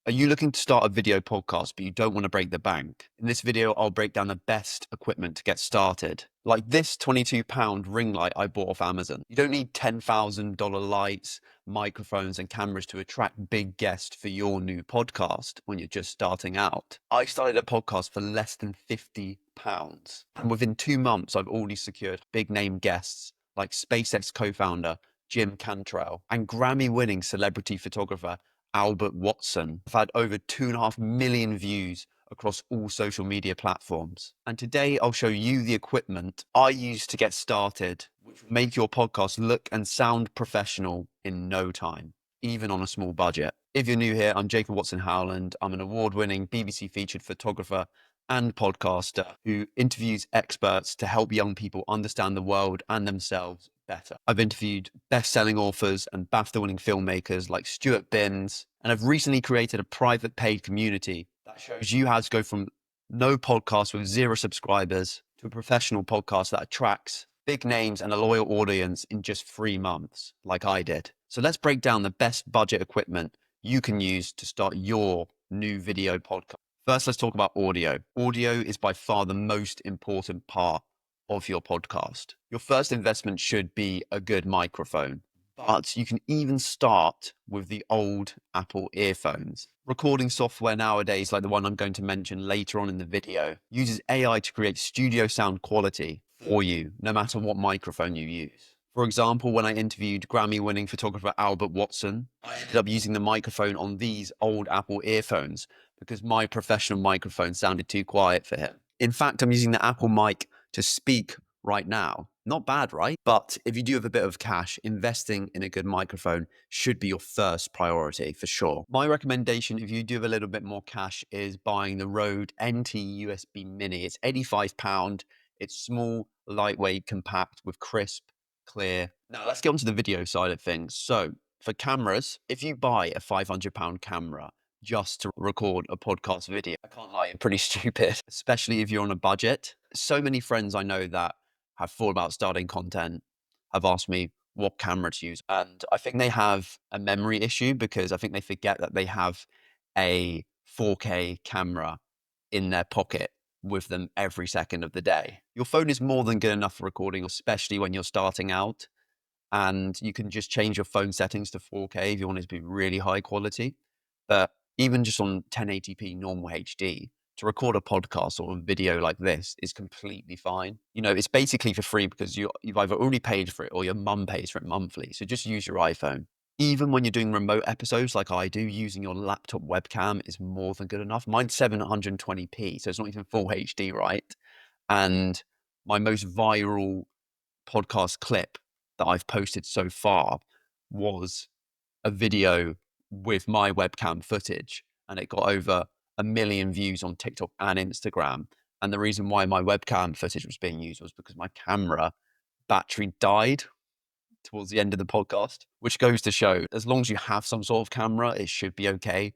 Are you looking to start a video podcast, but you don't want to break the bank? In this video, I'll break down the best equipment to get started. Like this £22 ring light I bought off Amazon. You don't need $10,000 lights, microphones, and cameras to attract big guests for your new podcast when you're just starting out. I started a podcast for less than £50. And within 2 months, I've already secured big name guests like SpaceX co-founder Jim Cantrell and Grammy-winning celebrity photographer Albert Watson. I've had over 2.5 million views across all social media platforms. And today I'll show you the equipment I use to get started, which will make your podcast look and sound professional in no time, even on a small budget. If you're new here, I'm Jacob Watson-Howland. I'm an award-winning BBC featured photographer and podcaster who interviews experts to help young people understand the world and themselves better. I've interviewed best-selling authors and BAFTA-winning filmmakers like Stuart Binns, and I've recently created a private paid community that shows you how to go from no podcast with 0 subscribers to a professional podcast that attracts big names and a loyal audience in just 3 months, like I did. So let's break down the best budget equipment you can use to start your new video podcast. First, let's talk about audio. Audio is by far the most important part of your podcast. Your first investment should be a good microphone, but you can even start with the old Apple earphones. Recording software nowadays, like the one I'm going to mention later on in the video, uses AI to create studio sound quality for you, no matter what microphone you use. For example, when I interviewed Grammy-winning photographer Albert Watson, I ended up using the microphone on these old Apple earphones because my professional microphone sounded too quiet for him. In fact, I'm using the Apple mic to speak right now. Not bad, right? But if you do have a bit of cash, investing in a good microphone should be your first priority for sure. My recommendation, if you do have a little bit more cash, is buying the Rode NT USB Mini. It's £85. It's small, lightweight, compact with crisp, clear. Now let's get onto the video side of things. So for cameras, if you buy a £500 camera just to record a podcast video, I can't lie, it's pretty stupid, especially if you're on a budget. So many friends I know that have thought about starting content have asked me what camera to use. And I think they have a memory issue because I think they forget that they have a 4K camera in their pocket with them every second of the day. Your phone is more than good enough for recording, especially when you're starting out. And you can just change your phone settings to 4K if you want it to be really high quality. But even just on 1080p normal HD, to record a podcast or a video like this is completely fine. You know, it's basically for free because you've either already paid for it or your mum pays for it monthly. So just use your iPhone. Even when you're doing remote episodes like I do, using your laptop webcam is more than good enough. Mine's 720p, so it's not even full HD, right? And my most viral podcast clip that I've posted so far was a video with my webcam footage, and it got over 1 million views on TikTok and Instagram. And the reason why my webcam footage was being used was because my camera battery died towards the end of the podcast, which goes to show as long as you have some sort of camera, it should be okay.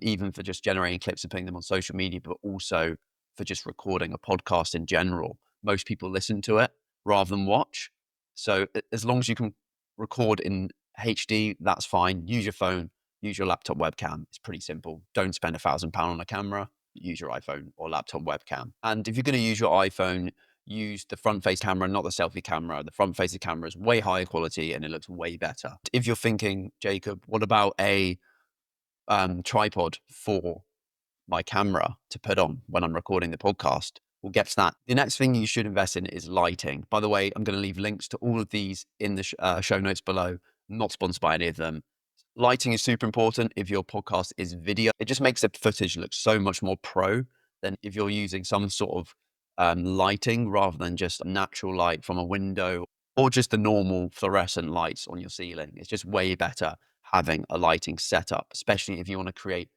Even for just generating clips and putting them on social media, but also for just recording a podcast in general. Most people listen to it rather than watch. So as long as you can record in HD, that's fine. Use your phone, use your laptop webcam. It's pretty simple. Don't spend £1,000 on a camera. Use your iPhone or laptop webcam. And if you're going to use your iPhone, use the front face camera, not the selfie camera. The front facing camera is way higher quality and it looks way better. If you're thinking, Jacob, what about a tripod for my camera to put on when I'm recording the podcast? We'll get to that. The next thing you should invest in is lighting. By the way, I'm going to leave links to all of these in the show notes below. Not sponsored by any of them. Lighting is super important if your podcast is video. It just makes the footage look so much more pro than if you're using some sort of lighting rather than just natural light from a window or just the normal fluorescent lights on your ceiling. It's just way better having a lighting setup, especially if you want to create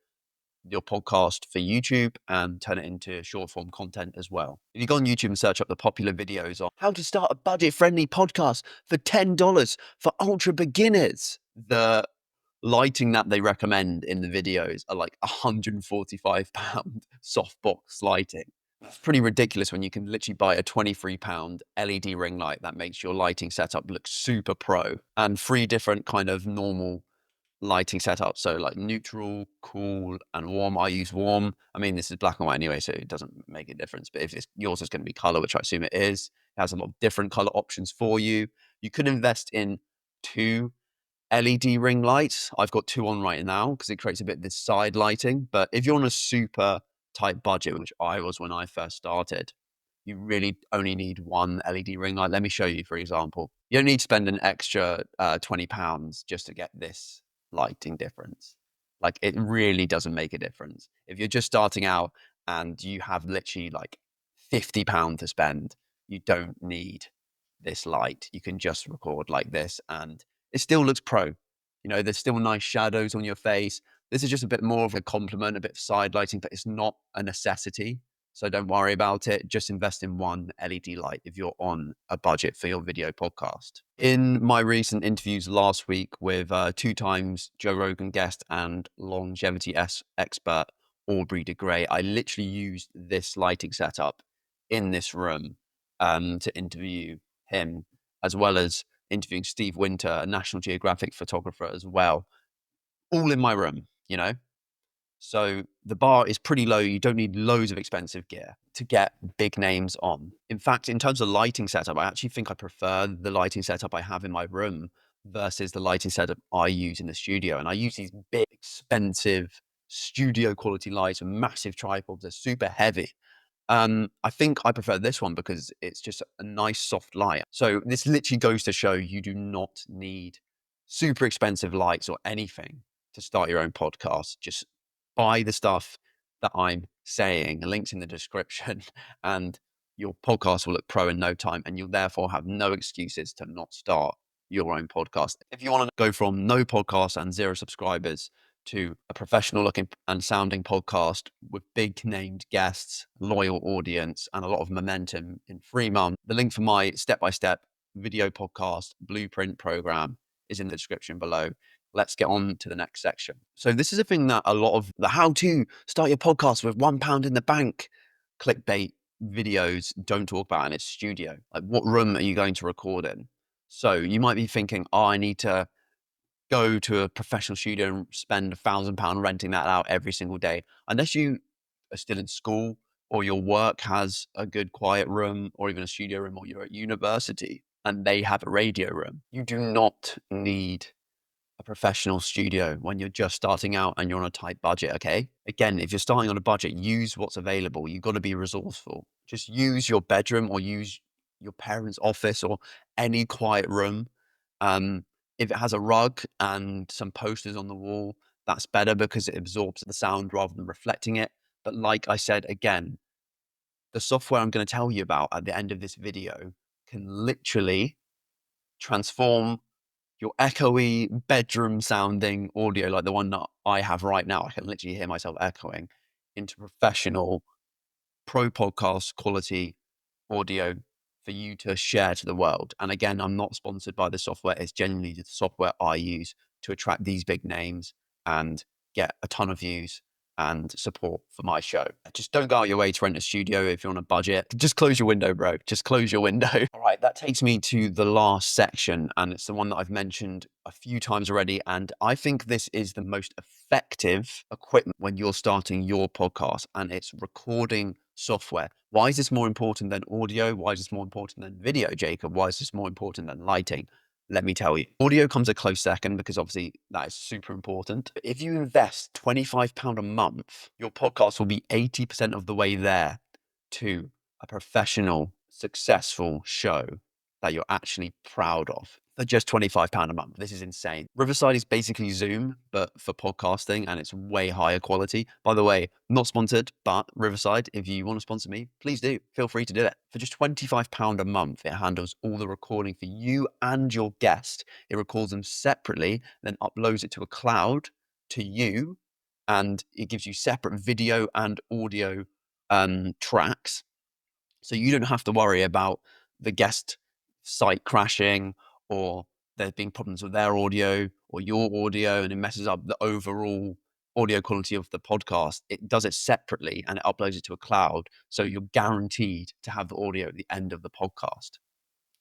your podcast for YouTube and turn it into short form content as well. If you go on YouTube and search up the popular videos on how to start a budget friendly podcast for $10 for ultra beginners, the lighting that they recommend in the videos are like £145 softbox lighting. That's pretty ridiculous when you can literally buy a £23 LED ring light that makes your lighting setup look super pro, and 3 different kind of normal lighting setup. So like neutral, cool, and warm. I use warm. I mean, this is black and white anyway, so it doesn't make a difference. But if yours is going to be color, which I assume it is, it has a lot of different color options for you. You could invest in 2 LED ring lights. I've got 2 on right now because it creates a bit of this side lighting. But if you're on a super tight budget, which I was when I first started, you really only need 1 LED ring light. Let me show you, for example. You don't need to spend an extra £20 just to get this lighting difference. Like, it really doesn't make a difference. If you're just starting out and you have literally like £50 to spend, you don't need this light. You can just record like this and it still looks pro. You know, there's still nice shadows on your face. This is just a bit more of a compliment, a bit of side lighting, but it's not a necessity. So don't worry about it. Just invest in 1 LED light if you're on a budget for your video podcast. In my recent interviews last week with 2 times Joe Rogan guest and longevity expert Aubrey de Grey, I literally used this lighting setup in this room to interview him, as well as interviewing Steve Winter, a National Geographic photographer as well, all in my room, you know? So the bar is pretty low. You don't need loads of expensive gear to get big names on. In fact, in terms of lighting setup, I actually think I prefer the lighting setup I have in my room versus the lighting setup I use in the studio. And I use these big, expensive studio quality lights with massive tripods. They're super heavy. I think I prefer this one because it's just a nice soft light. So this literally goes to show you do not need super expensive lights or anything to start your own podcast. Just buy the stuff that I'm saying, links in the description, and your podcast will look pro in no time, and you'll therefore have no excuses to not start your own podcast. If you want to go from no podcast and 0 subscribers to a professional looking and sounding podcast with big named guests, loyal audience, and a lot of momentum in 3 months, the link for my step-by-step video podcast blueprint program is in the description below. Let's get on to the next section. So this is a thing that a lot of the how to start your podcast with £1 in the bank clickbait videos don't talk about in its studio. Like, what room are you going to record in? So you might be thinking, oh, I need to go to a professional studio and spend £1,000 renting that out every single day. Unless you are still in school or your work has a good quiet room or even a studio room, or you're at university and they have a radio room, you do not need a professional studio when you're just starting out and you're on a tight budget. Okay, again, if you're starting on a budget, use what's available. You've got to be resourceful. Just use your bedroom or use your parents' office or any quiet room. If it has a rug and some posters on the wall, that's better because it absorbs the sound rather than reflecting it. But like I said, again, the software I'm going to tell you about at the end of this video can literally transform your echoey bedroom sounding audio, like the one that I have right now. I can literally hear myself echoing, into professional pro podcast quality audio for you to share to the world. And again, I'm not sponsored by the software. It's genuinely the software I use to attract these big names and get a ton of views and support for my show. Just don't go out your way to rent a studio if you're on a budget. Just close your window, bro. Just close your window. All right, that takes me to the last section, and it's the one that I've mentioned a few times already. And I think this is the most effective equipment when you're starting your podcast, and it's recording software. Why is this more important than audio? Why is this more important than video, Jacob? Why is this more important than lighting? Let me tell you. Audio comes a close second because obviously that is super important. If you invest £25 a month, your podcast will be 80% of the way there to a professional, successful show that you're actually proud of for just £25 a month. This is insane. Riverside is basically Zoom, but for podcasting, and it's way higher quality. By the way, not sponsored, but Riverside, if you want to sponsor me, please do. Feel free to do it. For just £25 a month, it handles all the recording for you and your guest. It records them separately, then uploads it to a cloud to you, and it gives you separate video and audio tracks. So you don't have to worry about the guest site crashing or there being problems with their audio or your audio and it messes up the overall audio quality of the podcast. It does it separately and it uploads it to a cloud. So you're guaranteed to have the audio at the end of the podcast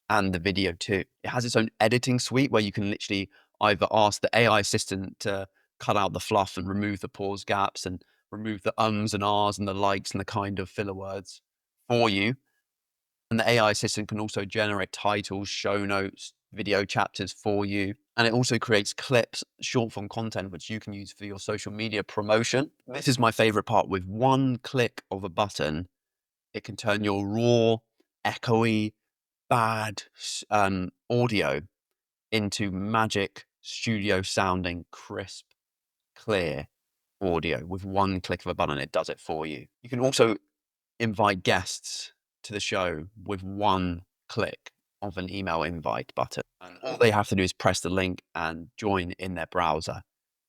and the video too. It has its own editing suite where you can literally I've asked the AI assistant to cut out the fluff and remove the pause gaps and remove the ums and ahs and the likes and the kind of filler words for you. And the AI assistant can also generate titles, show notes, video chapters for you. And it also creates clips, short form content, which you can use for your social media promotion. This is my favorite part. With one click of a button, it can turn your raw, echoey, bad audio into magic studio sounding, crisp, clear audio. With one click of a button, it does it for you. You can also invite guests to the show with one click of an email invite button. And all they have to do is press the link and join in their browser.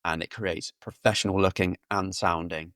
And it creates professional looking and sounding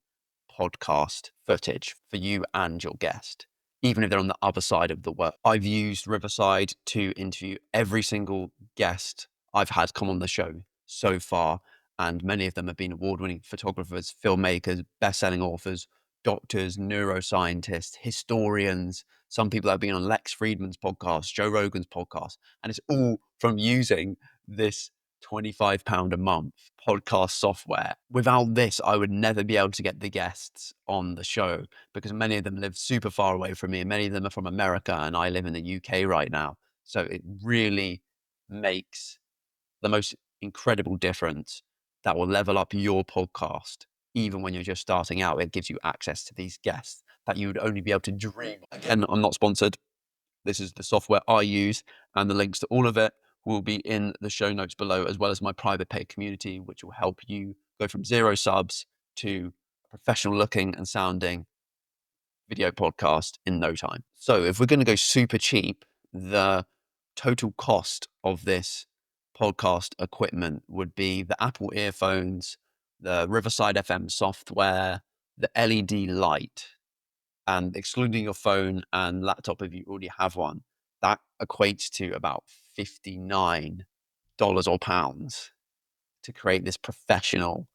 podcast footage for you and your guest, even if they're on the other side of the world. I've used Riverside to interview every single guest I've had come on the show so far. And many of them have been award-winning photographers, filmmakers, best-selling authors, doctors, neuroscientists, historians, some people that have been on Lex Friedman's podcast, Joe Rogan's podcast, and it's all from using this £25 a month podcast software. Without this, I would never be able to get the guests on the show because many of them live super far away from me and many of them are from America and I live in the UK right now. So it really makes the most incredible difference that will level up your podcast. Even when you're just starting out, it gives you access to these guests that you would only be able to dream. Again, I'm not sponsored. This is the software I use, and the links to all of it will be in the show notes below, as well as my private paid community, which will help you go from 0 subs to a professional looking and sounding video podcast in no time. So if we're going to go super cheap, the total cost of this podcast equipment would be the Apple earphones, the Riverside FM software, the LED light, and excluding your phone and laptop if you already have one, that equates to about $59 or pounds to create this professional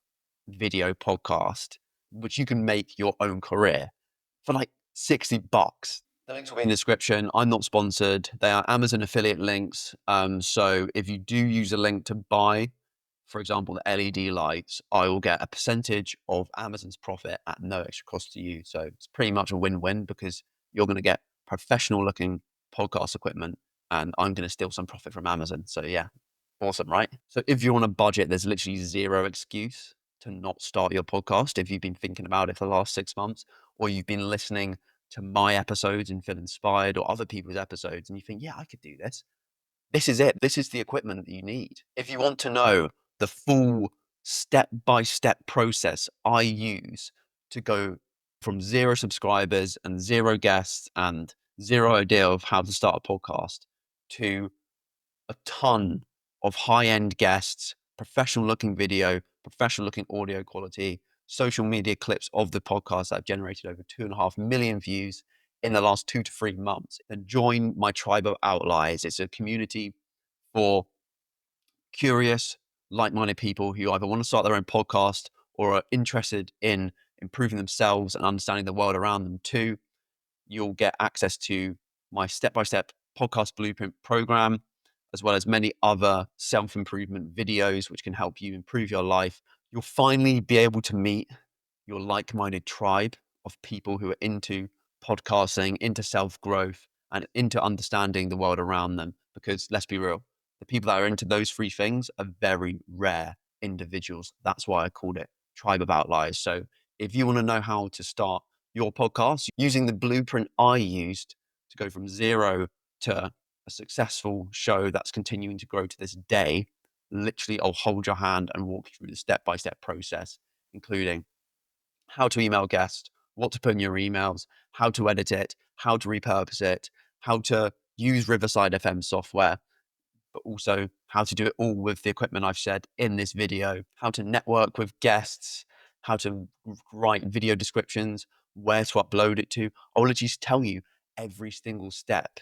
video podcast, which you can make your own career for like $60. The links will be in the description. I'm not sponsored. They are Amazon affiliate links. So if you do use a link to buy, for example, the LED lights, I will get a percentage of Amazon's profit at no extra cost to you. So it's pretty much a win-win because you're going to get professional looking podcast equipment and I'm going to steal some profit from Amazon. So yeah, awesome, right? So if you're on a budget, there's literally zero excuse to not start your podcast if you've been thinking about it for the last 6 months or you've been listening to my episodes and feel inspired or other people's episodes and you think, yeah, I could do this. This is it. This is the equipment that you need. If you want to know the full step-by-step process I use to go from 0 subscribers and 0 guests and 0 idea of how to start a podcast to a ton of high-end guests, professional looking video, professional looking audio quality, social media clips of the podcast that have generated over 2.5 million views in the last 2 to 3 months. And join my tribe of outliers. It's a community for curious, like-minded people who either want to start their own podcast or are interested in improving themselves and understanding the world around them too. You'll get access to my step-by-step podcast blueprint program, as well as many other self-improvement videos, which can help you improve your life. You'll finally be able to meet your like-minded tribe of people who are into podcasting, into self-growth, and into understanding the world around them. Because let's be real, the people that are into those 3 things are very rare individuals. That's why I called it Tribe of Outliers. So if you want to know how to start your podcast using the blueprint I used to go from 0 to a successful show that's continuing to grow to this day, literally I'll hold your hand and walk you through the step-by-step process, including how to email guests, what to put in your emails, how to edit it, how to repurpose it, how to use Riverside FM software, but also how to do it all with the equipment I've said in this video, how to network with guests, how to write video descriptions, where to upload it to. I'll literally just tell you every single step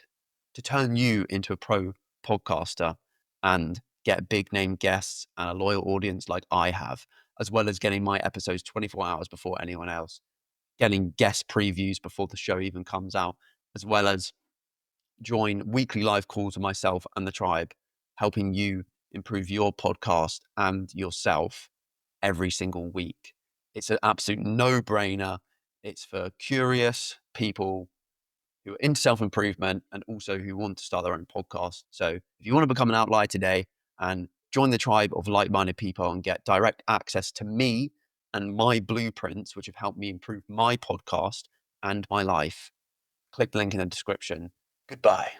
to turn you into a pro podcaster and get big name guests and a loyal audience like I have, as well as getting my episodes 24 hours before anyone else, getting guest previews before the show even comes out, as well as join weekly live calls with myself and the tribe, helping you improve your podcast and yourself every single week. It's an absolute no-brainer. It's for curious people who are into self-improvement and also who want to start their own podcast. So if you want to become an outlier today and join the tribe of like-minded people and get direct access to me and my blueprints, which have helped me improve my podcast and my life, click the link in the description. Goodbye.